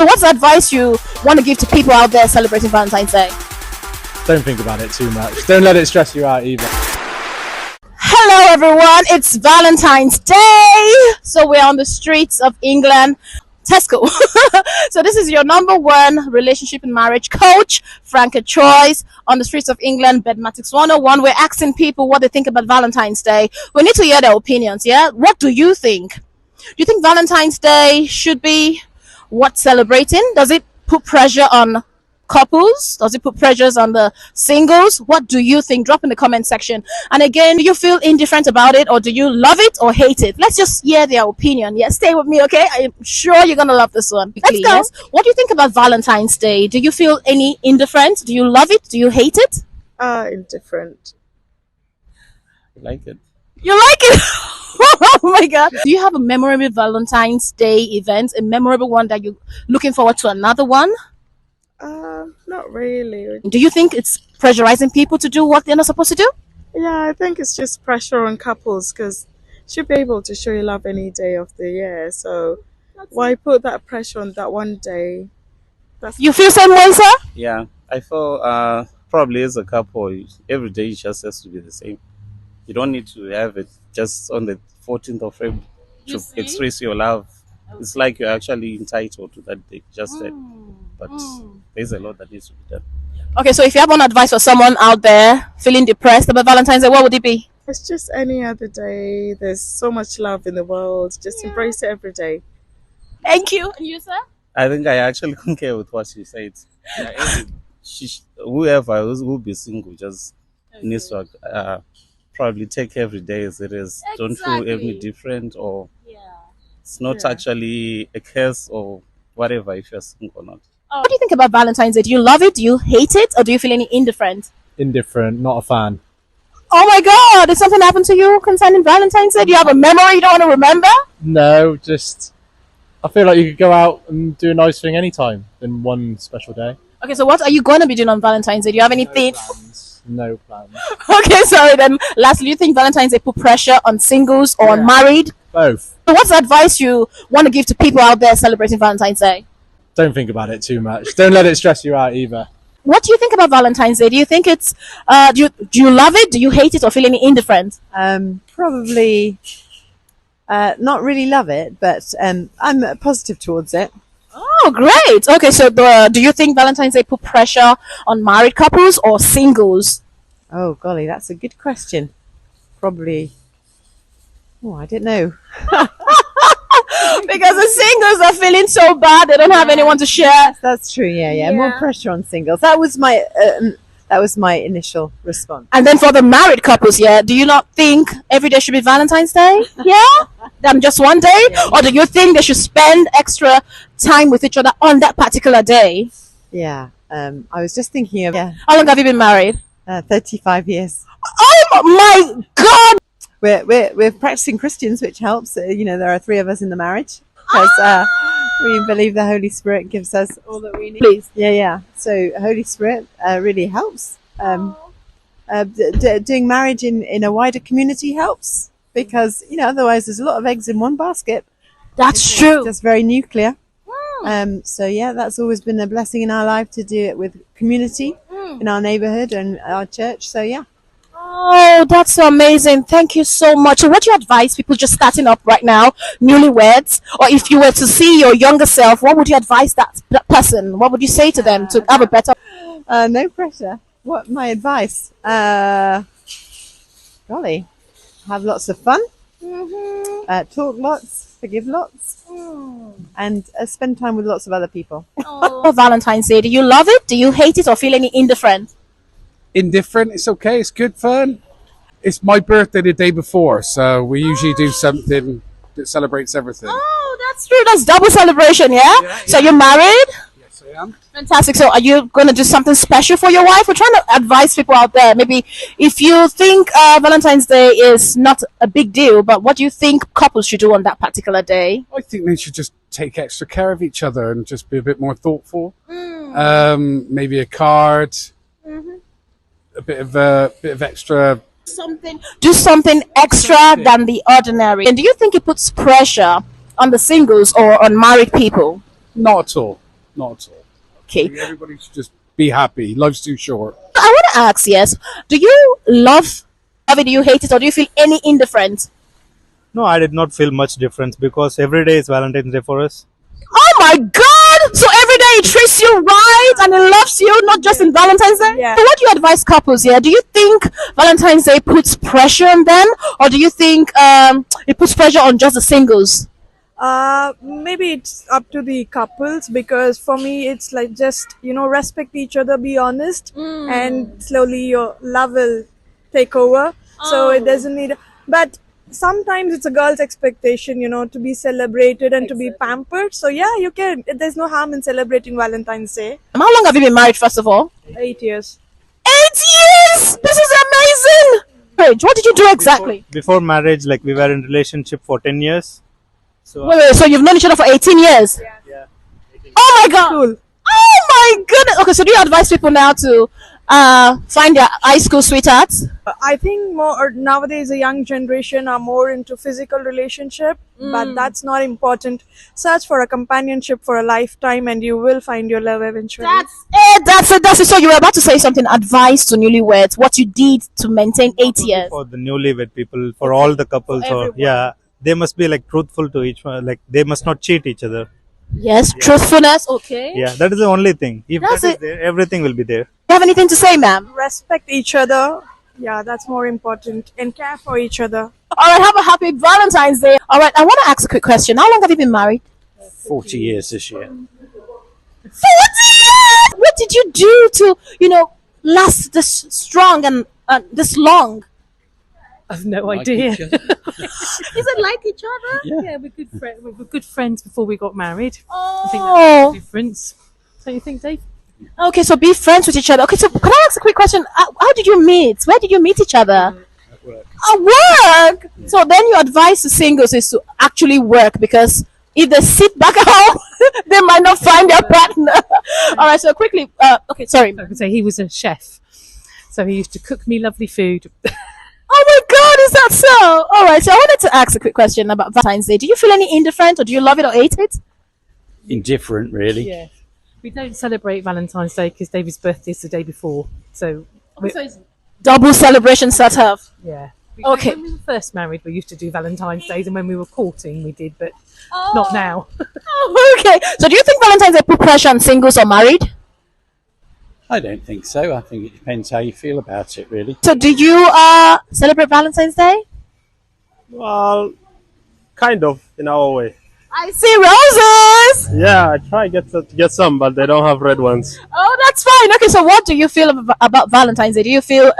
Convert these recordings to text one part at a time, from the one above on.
So what's the advice you want to give to people out there celebrating Valentine's Day? Don't think about it too much. Don't let it stress you out either. Hello everyone, it's Valentine's Day. So we're on the streets of England, Tesco. So this is your number one relationship and marriage coach, Franca Choice, on the streets of England, Bedmatics 101. We're asking people what they think about Valentine's Day. We need to hear their opinions, yeah? What do you think? Do you think Valentine's Day should be worth celebrating? Does it put pressure on couples? Does it put pressures on the singles? What do you think? Drop in the comment section. And again, do you feel indifferent about it, or do you love it or hate it? Let's just hear their opinion. Yeah, stay with me, okay? I'm sure you're gonna love this one. Let's go. Yes. What do you think about Valentine's Day? Do you feel any indifferent? Do you love it? Do you hate it? Indifferent. I like it. You like it? Oh my god. Do you have a memorable Valentine's Day event? A memorable one that you're looking forward to another one? Not really. Do you think it's pressurizing people to do what they're not supposed to do? Yeah, I think it's just pressure on couples because you should be able to show your love any day of the year. So why put that pressure on that one day? You feel same way, sir? Yeah, I feel probably as a couple, every day just has to be the same. You don't need to have it just on the 14th of February to express your love. It's like you're actually entitled to that day, just that. But there's a lot that needs to be done. Okay, so if you have one advice for someone out there feeling depressed about Valentine's Day, what would it be? It's just any other day. There's so much love in the world. Just embrace it every day. Thank you. And you, sir? I think I actually concur with what she said. Yeah, whoever will be single just needs to probably take every day as it is. Exactly. Don't feel any different, or it's not actually a curse or whatever if you're single or not. What do you think about Valentine's Day? Do you love it? Do you hate it? Or do you feel any indifferent? Indifferent, not a fan. Oh my god, did something happen to you concerning Valentine's Day? Do you have a memory you don't want to remember? No, just I feel like you could go out and do a nice thing anytime in one special day. Okay, so what are you going to be doing on Valentine's Day? Do you have anything? No plans. Okay, sorry then. Lastly, do you think Valentine's Day put pressure on singles or on married? Both. So what's the advice you want to give to people out there celebrating Valentine's Day? Don't think about it too much. Don't let it stress you out either. What do you think about Valentine's Day? Do you think it's do you love it? Do you hate it, or feel any indifferent? Probably not really love it, but I'm positive towards it. Oh, great. Okay, so do you think Valentine's Day put pressure on married couples or singles? Oh golly, that's a good question. Probably. Oh, I don't know. Because the singles are feeling so bad they don't have anyone to share. That's true. Yeah. More pressure on singles. That was my initial response. And then for the married couples, do you not think every day should be Valentine's Day? Yeah? Than just one day? Or do you think they should spend extra time with each other on that particular day? Yeah. I was just thinking of How long have you been married? 35 years. Oh my god! We're practicing Christians, which helps. There are 3 of us in the marriage because we believe the Holy Spirit gives us all that we need. Please. Yeah. So Holy Spirit really helps. Doing marriage in a wider community helps because otherwise there's a lot of eggs in one basket. That's true. That's very nuclear. So that's always been a blessing in our life to do it with community in our neighborhood and our church. So yeah. Oh, that's so amazing. Thank you so much. So what do you advise people just starting up right now, newlyweds, or if you were to see your younger self, what would you advise that person? What would you say to them to have a better... No pressure. What my advice? Golly, have lots of fun, talk lots, forgive lots, and spend time with lots of other people. Oh, Valentine's Day, do you love it? Do you hate it, or feel any indifferent? Indifferent. It's okay. It's good fun. It's my birthday the day before, so we usually do something that celebrates everything. Oh, that's true. That's double celebration, yeah? So you're married? Yes, I am. Fantastic. So are you going to do something special for your wife? We're trying to advise people out there. Maybe if you think Valentine's Day is not a big deal, but what do you think couples should do on that particular day? I think they should just take extra care of each other and just be a bit more thoughtful. Maybe a card. A bit of extra. Do something extra than the ordinary. And do you think it puts pressure on the singles or on married people? Not at all. Not at all. Okay. Everybody should just be happy. Life's too short. I want to ask, yes, do you love it, do you hate it, or do you feel any indifference? No, I did not feel much difference because every day is Valentine's Day for us. Oh my God! So every day he treats you right and he loves you, not just in Valentine's Day? Yeah. So what do you advise couples here? Do you think Valentine's Day puts pressure on them, or do you think it puts pressure on just the singles? Maybe it's up to the couples, because for me it's like just respect each other, be honest, and slowly your love will take over. So it doesn't need, but sometimes it's a girl's expectation, to be celebrated and to be pampered. So yeah, you can. There's no harm in celebrating Valentine's Day. How long have you been married, first of all? 8 years. 8 years! This is amazing! Wait, what did you do exactly? Before marriage, like we were in relationship for 10 years. So Wait, so you've known each other for 18 years? yeah. Oh my God! Cool. Oh my goodness! Okay, so do you advise people now to find their high school sweethearts? I think more nowadays the young generation are more into physical relationship, but that's not important. Search for a companionship for a lifetime and you will find your love eventually. That's it. So you were about to say something, advice to newlyweds, what you did to maintain 8 years. For the newlywed people, for all the couples, or yeah, they must be like truthful to each one. Like they must not cheat each other. Yes, truthfulness, okay. Yeah, that is the only thing. If That's that is it. there, everything will be there. You have anything to say, ma'am? Respect each other. Yeah, that's more important. And care for each other. All right, have a happy Valentine's Day. All right, I want to ask a quick question. How long have you been married? 40 years this year. 40 years! What did you do to, last this strong and this long? I've no idea. Is it like each other? Yeah, we were good friends before we got married. Oh. I think that's the difference. Don't you think, Dave? Okay, so be friends with each other. Okay, so can I ask a quick question? How did you meet? Where did you meet each other? At work. At work! So then your advice to singles is to actually work, because if they sit back at home, they might not find their partner. All right, so quickly, okay, sorry. I could say he was a chef. So he used to cook me lovely food. Oh my God, is that so? All right, so I wanted to ask a quick question about Valentine's Day. Do you feel any indifferent, or do you love it or hate it? Indifferent, really. Yeah. We don't celebrate Valentine's Day because David's birthday is the day before. So, it's double celebration sort of. yeah. Okay. When we were first married, we used to do Valentine's Days, and when we were courting, we did, but not now. Oh, okay. So do you think Valentine's Day put pressure on singles or married? I don't think so. I think it depends how you feel about it, really. So do you celebrate Valentine's Day? Well, kind of in our way. I see roses. Yeah, I try to get some, but they don't have red ones. Oh, that's fine. Okay, so what do you feel about Valentine's Day? Do you feel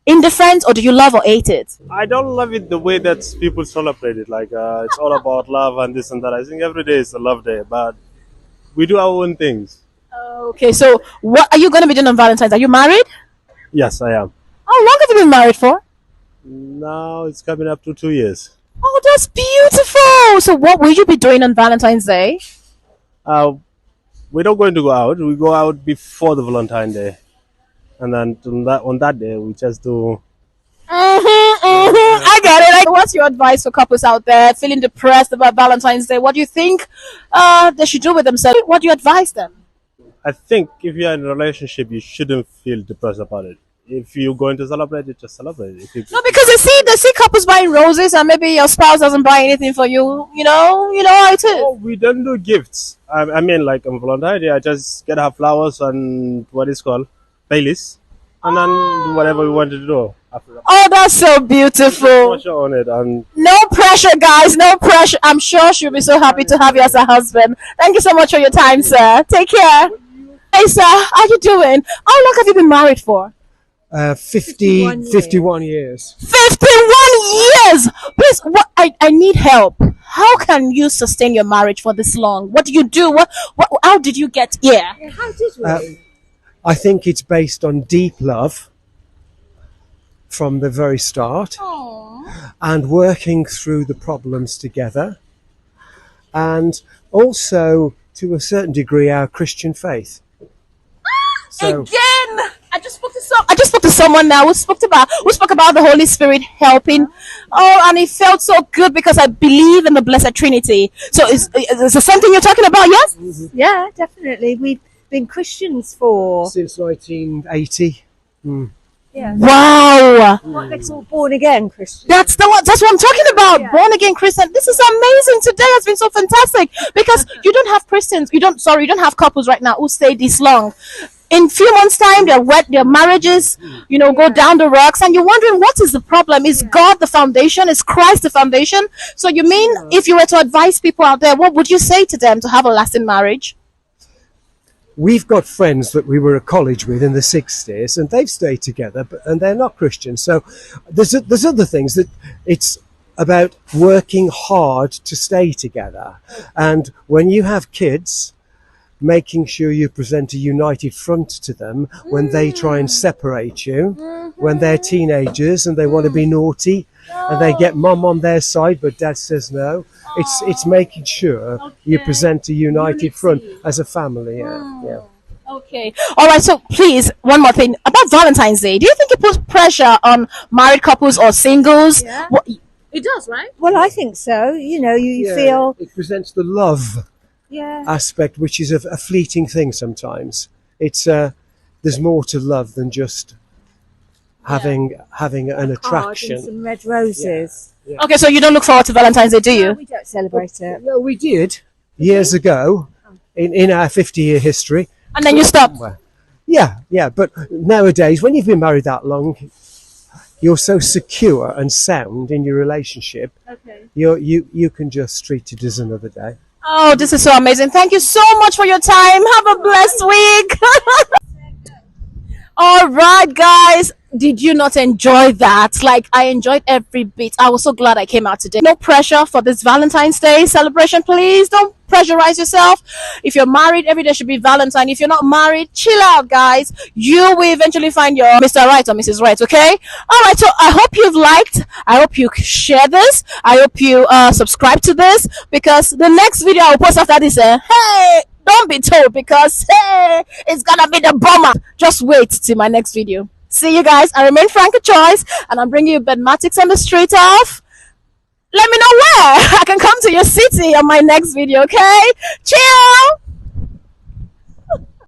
indifferent, or do you love or hate it? I don't love it the way that people celebrate it. Like it's all about love and this and that. I think every day is a love day, but we do our own things. Okay, so what are you going to be doing on Valentine's? Are you married? Yes, I am. How long have you been married for? Now it's coming up to 2 years. Oh, that's beautiful. So what will you be doing on Valentine's Day? We're not going to go out. We go out before the Valentine's Day, and then on that day we just do. I get it. What's your advice for couples out there feeling depressed about Valentine's Day? What do you think they should do with themselves? What do you advise them? I think if you're in a relationship, you shouldn't feel depressed about it. If you're going to celebrate it, just celebrate it. No, because they see couples buying roses, and maybe your spouse doesn't buy anything for you. You know how it is. Oh, we don't do gifts. I mean, like on Valentine's Day, I just get her flowers and what is called Baileys, and then do whatever we want to do. After that. Oh, that's so beautiful. Pressure on it, and no pressure, guys. No pressure. I'm sure she'll be so happy to have you as a husband. Thank you so much for your time, sir. Take care. Hey, sir. How you doing? How long have you been married for? 51 years. 51 years! Please, I need help. How can you sustain your marriage for this long? What do you do? How did you get here? How did we? I think it's based on deep love from the very start. Aww. And working through the problems together, and also to a certain degree our Christian faith. Again, I just spoke to someone now who spoke about the Holy Spirit helping. Oh, and it felt so good because I believe in the Blessed Trinity. So is the same thing you're talking about? Yes. Yeah, definitely. We've been Christians for Since 1980. yeah. Wow. What they call born again Christians. That's what I'm talking about. Born again Christian. This is amazing. Today has been so fantastic because you don't have Christians. You don't have couples right now who stay this long. In few months' time, their marriages, go down the rocks, and you're wondering what is the problem? Is God the foundation? Is Christ the foundation? So you mean if you were to advise people out there, what would you say to them to have a lasting marriage? We've got friends that we were at college with in the 60s, and they've stayed together, and they're not Christians. So there's other things that it's about working hard to stay together. And when you have kids, making sure you present a united front to them when they try and separate you, when they're teenagers and they want to be naughty and they get mum on their side but dad says no. It's making sure you present a united front as a family. Yeah. Okay. All right. So please, one more thing about Valentine's Day. Do you think it puts pressure on married couples or singles? Yeah. It does, right? Well, I think so. You feel it presents the love yeah. aspect, which is a fleeting thing sometimes. It's there's more to love than just having an attraction. And some red roses. Yeah. Okay, so you don't look forward to Valentine's Day, do you? No, we don't celebrate it. No, we did years ago in our 50-year history. And then you stopped. Yeah, but nowadays, when you've been married that long, you're so secure and sound in your relationship. Okay. You can just treat it as another day. Oh, this is so amazing. Thank you so much for your time. Have a blessed week. All right, guys. Did you not enjoy that? Like, I enjoyed every bit. I was so glad I came out today. No pressure for this Valentine's Day celebration. Please don't pressurize yourself. If you're married, every day should be Valentine. If you're not married, chill out, guys. You will eventually find your Mr. Right or Mrs. Right, okay? All right, so I hope you've liked. I hope you share this. I hope you subscribe to this, because the next video I'll post after this, hey, don't be told, because, hey, it's gonna be the bomber. Just wait till my next video. See you guys. I remain Franca Choice, and I'm bringing you Bedmatics on the street of. Let me know where I can come to your city on my next video, okay? Chill!